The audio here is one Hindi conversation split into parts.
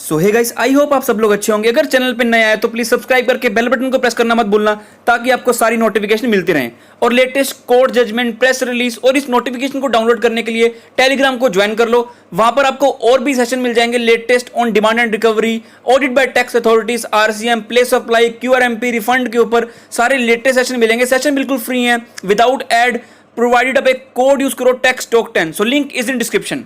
So hey guys, I hope आप सब लोग अच्छे होंगे। अगर चैनल पे नए आए तो प्लीज सब्सक्राइब करके बेल बटन को प्रेस करना मत भूलना, ताकि आपको सारी नोटिफिकेशन मिलती रहें। और latest court judgment, press release और इस नोटिफिकेशन को डाउनलोड करने के लिए टेलीग्राम को ज्वाइन कर लो। वहां पर आपको और भी सेशन मिल जाएंगे, latest on demand and recovery, audit bye tax authorities, RCM, place apply, QRMP, refund के ऊपर सारे लेटेस्ट सेशन मिलेंगे। सेशन बिल्कुल फ्री है, विदाउट एड, प्रोवाइडेड। अब एक कोड यूज करो, tax talk 10। So link is in description.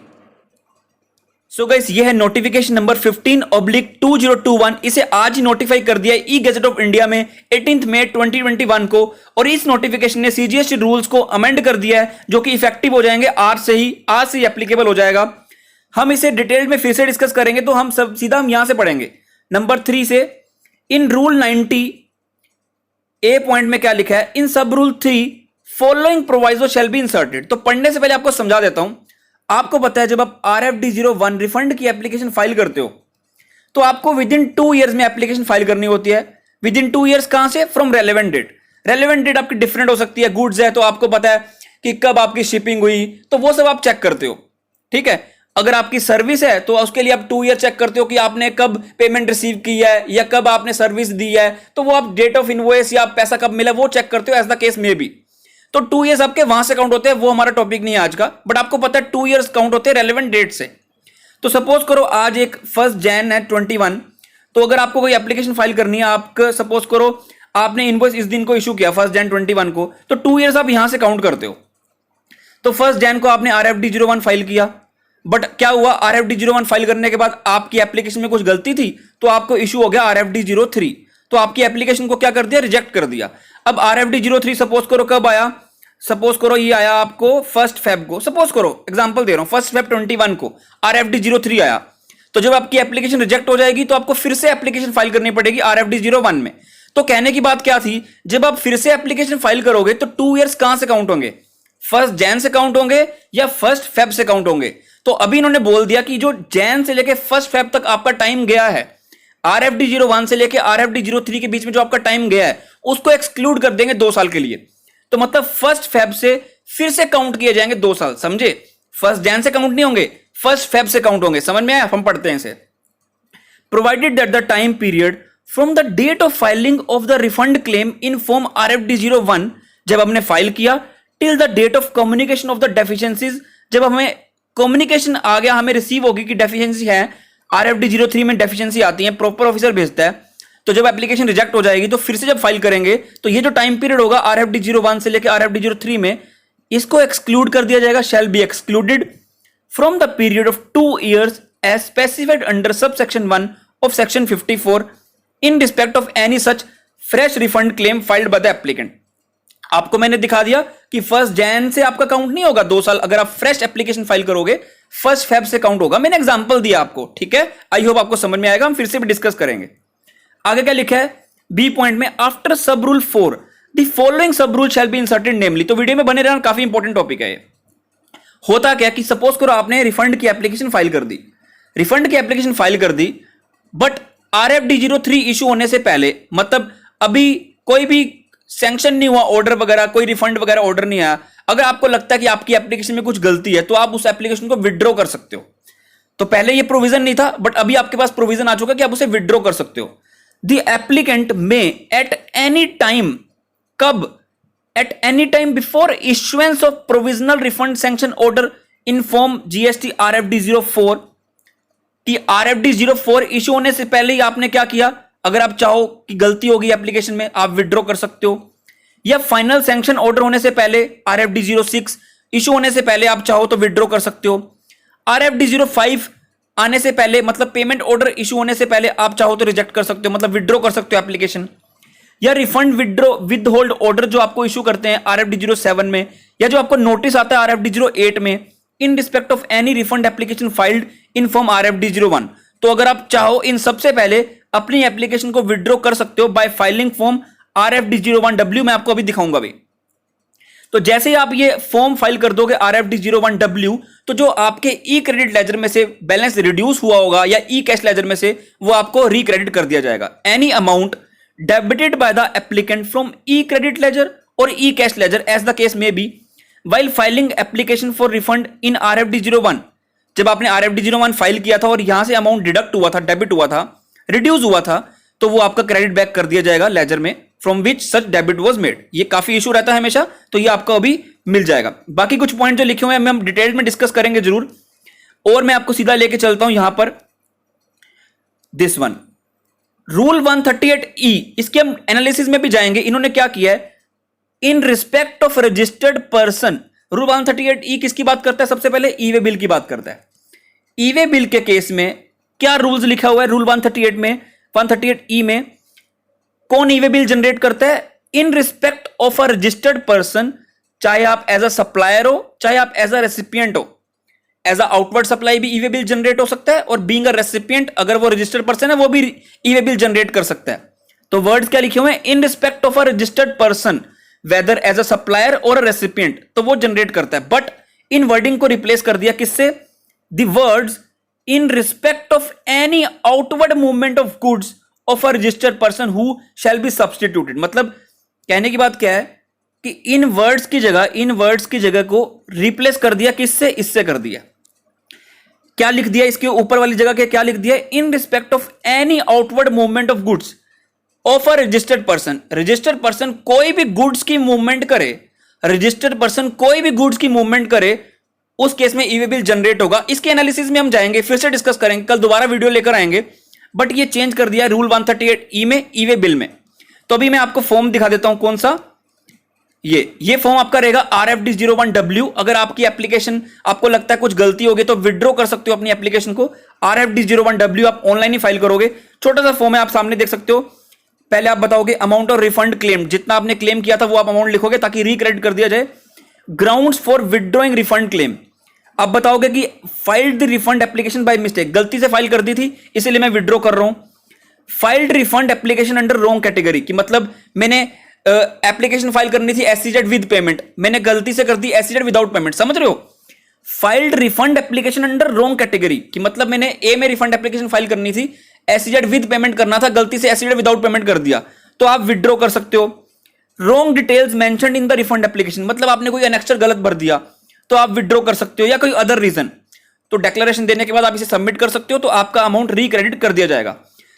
So guys, ये है नोटिफिकेशन नंबर 15/2021। इसे आज ही नोटिफाई कर दिया है ई गजट ऑफ इंडिया में 18 मई 2021 को। और इस नोटिफिकेशन ने सीजीएसटी रूल्स को अमेंड कर दिया है, जो कि इफेक्टिव हो जाएंगे आज से ही एप्लीकेबल हो जाएगा। हम इसे डिटेल में फिर से डिस्कस करेंगे, तो हम यहां से पढ़ेंगे नंबर 3 से। इन रूल 90 ए पॉइंट में क्या लिखा है? इन सब rule 3 following proviso shell be inserted. तो पढ़ने से पहले आपको समझा देता हूं। आपको पता है, जब आप RFD01 रिफंड की एप्लीकेशन फाइल करते हो, तो आपको विद इन 2 ईयर्स में एप्लीकेशन फाइल करनी होती है। विद इन 2 ईयर्स कहां से? From relevant date. Relevant date आपकी डिफरेंट हो सकती है। गुड्स है तो आपको पता है कि कब आपकी शिपिंग हुई, तो वो सब आप चेक करते हो, ठीक है। अगर आपकी सर्विस है तो उसके लिए आप 2 ईयर चेक करते हो कि आपने कब पेमेंट रिसीव की है या कब आपने सर्विस दी है, तो वो आप डेट ऑफ इनवॉइस या पैसा कब मिला वो चेक करते हो, एज द केस में भी। तो 2 ईयर्स आपके वहां से काउंट होते हैं, वो हमारा टॉपिक नहीं है आज का, बट आपको पता है 2 ईयर्स काउंट होते हैं रेलेवेंट डेट से। तो सपोज करो आज एक 1 जैन है 21, तो अगर आपको कोई एप्लीकेशन फाइल करनी है, आपका सपोज करो आपने इनवॉइस इस दिन को इशू किया 1 जैन 21 को, तो 2 ईयर्स आप यहां से काउंट करते हो। तो 1 जैन को आपने RFD01 फाइल किया, बट क्या हुआ? RFD01 फाइल करने के बाद आपकी एप्लीकेशन में कुछ गलती थी, तो आपको इशू हो गया RFD03। तो आपकी एप्लीकेशन को क्या कर दिया? रिजेक्ट कर दिया। अब RFD03 सपोज करो कब आया? सपोज करो ये आया आपको 1 फेब को, सपोज करो एग्जांपल दे रहा हूं, 1 फेब 21 को RFD03 आया। तो जब आपकी एप्लीकेशन रिजेक्ट हो जाएगी तो आपको फिर से एप्लीकेशन फाइल करनी पड़ेगी RFD01 में। तो कहने की बात क्या थी? जब आप फिर से एप्लीकेशन फाइल करोगे तो 2 ईयर्स कहां से काउंट होंगे? 1 जैन से काउंट होंगे या 1 फेब से काउंट होंगे? तो अभी इन्होंने बोल दिया कि जो जैन से लेके 1 फेब तक आपका टाइम गया है, RFD01 से लेके RFD03 के बीच में जो आपका टाइम गया है, उसको एक्सक्लूड कर देंगे 2 साल के लिए। तो मतलब 1 फेब से फिर से काउंट किए जाएंगे 2 साल, समझे? 1 जैन से काउंट नहीं होंगे, 1 फेब से काउंट होंगे। समझ में आया? हम पढ़ते हैं इसे। Provided that the time period from the date of filing of the refund claim in form RFD01, जब हमने फाइल किया, till the date of communication of the deficiencies, जब हमें कम्युनिकेशन आ गया, हमें रिसीव होगी कि डेफिशिएंसी है, RFD03 में डेफिशिएंसी आती है, प्रॉपर ऑफिसर भेजता है। तो जब एप्लीकेशन रिजेक्ट हो जाएगी तो फिर से जब फाइल करेंगे, तो ये जो टाइम पीरियड होगा RFD01 से लेकर RFD03 में, इसको एक्सक्लूड कर दिया जाएगा। Shall be excluded from the period of 2 years as specified under sub section 1 of section 54 in respect of any such fresh refund claim filed by the applicant. आपको मैंने दिखा दिया कि 1 जैन से आपका काउंट नहीं होगा 2 साल। अगर आप फ्रेश एप्लीकेशन फाइल करोगे 1 फेब से काउंट होगा। मैंने एग्जांपल दिया आपको, ठीक है। आई होप आपको समझ में आएगा। हम फिर से भी डिस्कस करेंगे। आगे क्या लिखा है बी पॉइंट में? After sub rule 4 the following sub rule shall be inserted namely. तो वीडियो में बने रहना, काफी इंपॉर्टेंट टॉपिक है ये। होता क्या कि सपोज करो आपने रिफंड की एप्लीकेशन फाइल कर दी, बट RFD03 इशू होने से पहले, मतलब अभी कोई भी सैंक्शन नहीं हुआ, ऑर्डर वगैरह, कोई रिफंड वगैरह ऑर्डर नहीं आया। अगर आपको लगता है कि आपकी एप्लीकेशन में कुछ गलती है, तो आप उस एप्लीकेशन को विड्रॉ कर सकते हो। तो पहले ये प्रोविजन नहीं था, बट अभी आपके पास प्रोविजन आ चुका कि आप उसे विड्रॉ कर सकते हो। The applicant may at any time, कब? At any time before issuance of provisional refund sanction order inform GST RFD04 कि RFD04 इशू होने से पहले ही आपने क्या किया? अगर आप चाहो कि गलती होगी एप्लीकेशन में, आप विड्रॉ कर सकते हो। या फाइनल सैंक्शन ऑर्डर होने से पहले, RFD06 इशू होने से पहले आप चाहो तो विड्रॉ कर सकते हो। RFD05 आने से पहले, मतलब पेमेंट ऑर्डर इशू होने से पहले आप चाहो तो रिजेक्ट कर सकते हो, मतलब विड्रॉ कर सकते हो एप्लीकेशन। या refund withdraw with hold order जो आपको इशू करते हैं RFD07 में, या जो आपको नोटिस आता है RFD08 में, इन respect of any refund application filed in form RFD01। तो अगर आप चाहो इन सबसे पहले अपनी एप्लीकेशन को विड्रॉ कर सकते हो बाय फाइलिंग फॉर्म RFD01W। मैं आपको अभी दिखाऊंगा भी। तो जैसे ही आप ये फॉर्म फाइल कर दोगे RFD01W, तो जो आपके ई क्रेडिट लेजर में से बैलेंस रिड्यूस हुआ होगा या ई कैश लेजर में से, वो आपको रिक्रेडिट कर दिया जाएगा। Any amount debited by the applicant from E credit ledger और E cash ledger as the case में बी, while filing application for refund in RFD01, जब आपने RFD01 फाइल किया था और यहां से अमाउंट डिडक्ट हुआ था, डेबिट हुआ था, रिड्यूस हुआ था, तो वो आपका क्रेडिट बैक कर दिया जाएगा लेजर में, from which such debit was made. ये काफी इशू रहता है हमेशा, तो ये आपको अभी मिल जाएगा। बाकी कुछ पॉइंट जो लिखे हुए हैं हम डिटेल में डिस्कस करेंगे जरूर। और मैं आपको सीधा लेके चलता हूं यहां पर दिस वन, रूल 138E, इसके हम एनालिसिस में भी जाएंगे। इन्होंने क्या किया है, इन respect of registered person, rule 138E किसकी बात करता है, सबसे पहले ई वे बिल की बात करता है। ई वे बिल के केस में क्या रूल्स लिखा हुआ है रूल 138 में, 138E में, कौन ई वे बिल जनरेट करता है, इन respect of a registered person, चाहे आप एज अ सप्लायर हो, चाहे आप एज अ रेसिपिएंट हो। एज अ आउटवर्ड सप्लाई भी ई वे बिल जनरेट हो सकता है, और बीइंग अ रेसिपिएंट, अगर वो रजिस्टर्ड पर्सन है, वो भी ई वे बिल जनरेट कर सकता है। तो वर्ड्स क्या लिखे हुए हैं, in respect of a registered person whether as a supplier और अ रेसिपिएंट, तो वो जनरेट करता है। बट इन वर्डिंग को रिप्लेस कर दिया किससे, the words in respect of any outward movement of goods of a registered person who shall be substituted. मतलब कहने की बात क्या है कि इन वर्ड्स की जगह को रिप्लेस कर दिया किससे, इससे कर दिया। क्या लिख दिया इसके ऊपर वाली जगह के, क्या लिख दिया, इन respect of any outward movement of goods of a registered person. Registered person कोई भी गुड्स की मूवमेंट करे, रजिस्टर्ड पर्सन कोई भी गुड्स की मूवमेंट करे, उस केस में ई वे बिल जनरेट होगा। इसके एनालिसिस में हम जाएंगे, फिर से डिस्कस करेंगे, कल दोबारा वीडियो लेकर आएंगे। बट ये चेंज कर दिया रूल 138E में, ई वे बिल में। तो अभी मैं आपको फॉर्म दिखा देता हूं, कौन सा, ये फॉर्म आपका रहेगा RFD01W। अगर आपकी एप्लीकेशन, आपको लगता है कुछ गलती होगी, तो विड्रॉ कर सकते हो अपनी एप्लीकेशन को। RFD01W आप ऑनलाइन ही फाइल करोगे, छोटा सा फॉर्म है, आप सामने देख सकते हो। पहले आप बताओगे अमाउंट और रिफंड क्लेम, जितना आपने क्लेम किया था वो आप अमाउंट लिखोगे ताकि रिक्रेडिट कर दिया जाए। Grounds for withdrawing refund claim, आप बताओगे कि filed the refund application by mistake, गलती से फाइल कर दी थी इसलिए मैं विड्रॉ कर रहा हूं। Filed refund application under wrong category, कि मतलब मैंने एप्लीकेशन फाइल करनी थी SEZ विद पेमेंट, मैंने गलती से कर दी SEZ विदाउट पेमेंट, समझ रहे हो। Filed refund application under wrong category, कि मतलब मैंने ए में रिफंड एप्लीकेशन फाइल करनी थी, SEZ विद पेमेंट करना था, गलती से SEZ विदाउट पेमेंट कर दिया, तो आप विड्रॉ कर सकते हो। Wrong details mentioned in the refund application, मतलब आपने कोई एनेक्स्चर गलत भर दिया, तो आप विड्रॉ कर सकते हो, या कोई अदर रीजन, तो डिक्लेरेशन देने के बाद आप इसे सबमिट कर सकते हो, तो आपका अमाउंट रिक्रेडिट कर दिया जाएगा।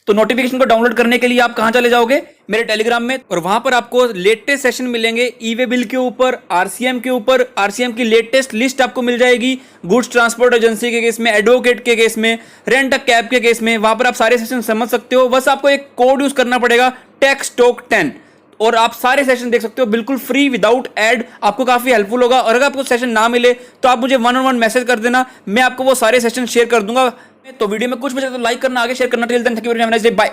तो नोटिफिकेशन को डाउनलोड करने के लिए आप कहां चले जाओगे, मेरे टेलीग्राम में, और वहां पर आपको लेटेस्ट सेशन मिलेंगे ई वे बिल के ऊपर, RCM के ऊपर। RCM की लेटेस्ट लिस्ट आपको मिल जाएगी, गुड्स ट्रांसपोर्ट एजेंसी के केस में, एडवोकेट के केस में, रेंट अ कैब के केस में, वहां पर आप सारे सेशन समझ सकते हो। बस आपको एक कोड यूज करना पड़ेगा, टेक्स टॉक 10, और आप सारे सेशन देख सकते हो बिल्कुल फ्री विदाउट एड। आपको काफी हेल्पफुल होगा, और अगर आपको सेशन ना मिले तो आप मुझे 1-on-1 मैसेज कर देना, मैं आपको वो सारे सेशन शेयर कर दूंगा। तो वीडियो में कुछ बचे तो लाइक करना, आगे शेयर करना। Till then thank you very much, have a nice day, bye.